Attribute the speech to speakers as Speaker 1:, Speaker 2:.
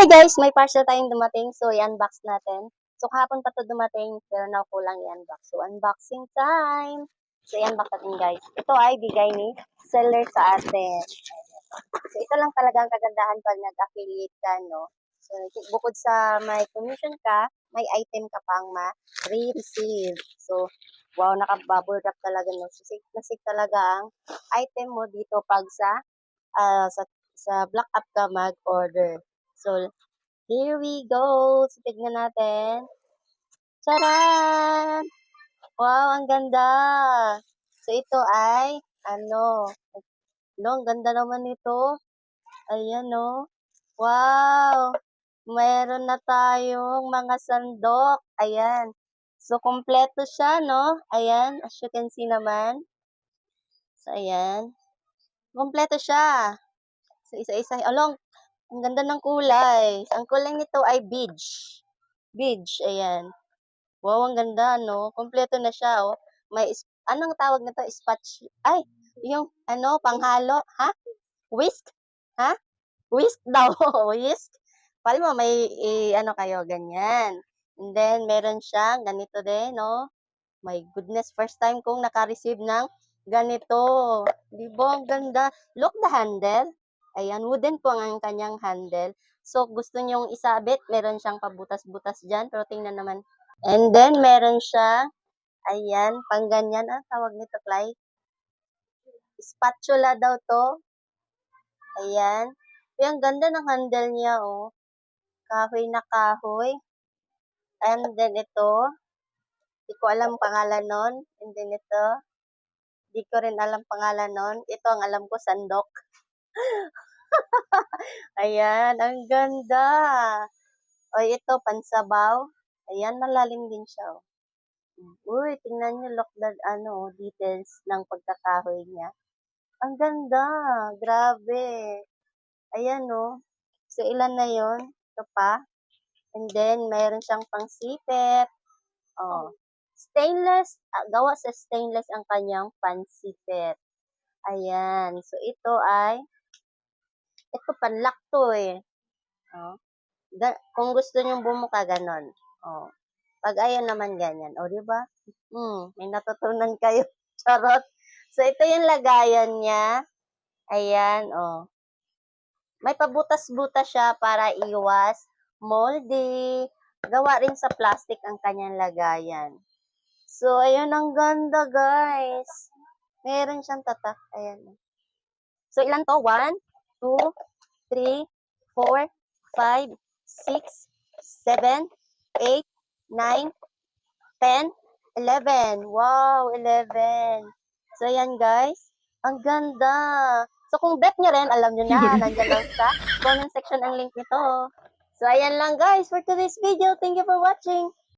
Speaker 1: Hi guys! May parcel tayong dumating, so i-unbox natin. So kahapon pa to dumating, pero na kulang i-unbox. So unboxing time! So i-unbox natin guys. Ito ay bigay ni seller sa atin. So ito lang talaga ang kagandahan pag nag-affiliate ka, no? So bukod sa may commission ka, may item ka pang ma-receive. So wow, naka-bubble wrap talaga, no? So safe na safe talaga ang item mo dito pag sa Black App ka mag-order. So, here we go. So, tignan natin. Charan! Wow, ang ganda. So, ito ay, ang ganda naman nito. Ayan, no. Wow! Meron na tayong mga sandok. Ayan. So, kompleto siya, no? Ayan, as you can see naman. So, ayan. Kompleto siya. So, isa-isa. Ang ganda ng kulay. Ang kulay nito ay beige. Beige, ayan. Wow, ang ganda, no? Kompleto na siya, oh. Anong tawag nito? Yung, panghalo, ha? Whisk? Ha? Whisk daw, whisk. Pala mo, kayo, ganyan. And then, meron siyang ganito din, no? My goodness, first time kong naka-receive ng ganito. Di ba? Ang ganda. Look the handle. Ayan, wooden po ang kanyang handle. So, gusto nyong isabit, meron siyang pabutas-butas dyan. Pero tingnan naman. And then, meron siya, ayan, pang ganyan. Tawag nito, Clay? Spatula daw to. Ayan. Ang ganda ng handle niya, oh. Kahoy na kahoy. And then, ito. Hindi ko alam pangalan nun. And then, ito. Di ko rin alam pangalan nun. Ito ang alam ko, sandok. Ayan, ang ganda. O, ito, pansabaw. Ayan, malalim din siya. Uy, tingnan nyo, look the, details ng pagkakahoy niya. Ang ganda. Grabe. Ayan, no. So, ilan na yon? Ito pa. And then, mayroon siyang pangsipit. Oh. Stainless, gawa sa stainless ang kanyang pansipit. Ayan. So, ito panlock to eh. Oh. Kung gusto nyong bumuka, ganon. Oh. Pag ayaw naman ganyan. O, di ba? May natutunan kayo. Charot. So, ito yung lagayan niya. Ayan, oh. May pabutas-butas siya para iwas moldy. Gawa rin sa plastic ang kanyang lagayan. So, ayun, ang ganda, guys. Meron siyang tatak. Ayan. So, ilan to? 1, 2, 3, 4, 5, 6, 7, 8, 9, 10, 11. Wow, 11. So, ayan, guys. Ang ganda. So, kung bet nyo rin, alam nyo na, nandiyan lang sa comment section ang link nito. So, ayan lang, guys, for today's video. Thank you for watching.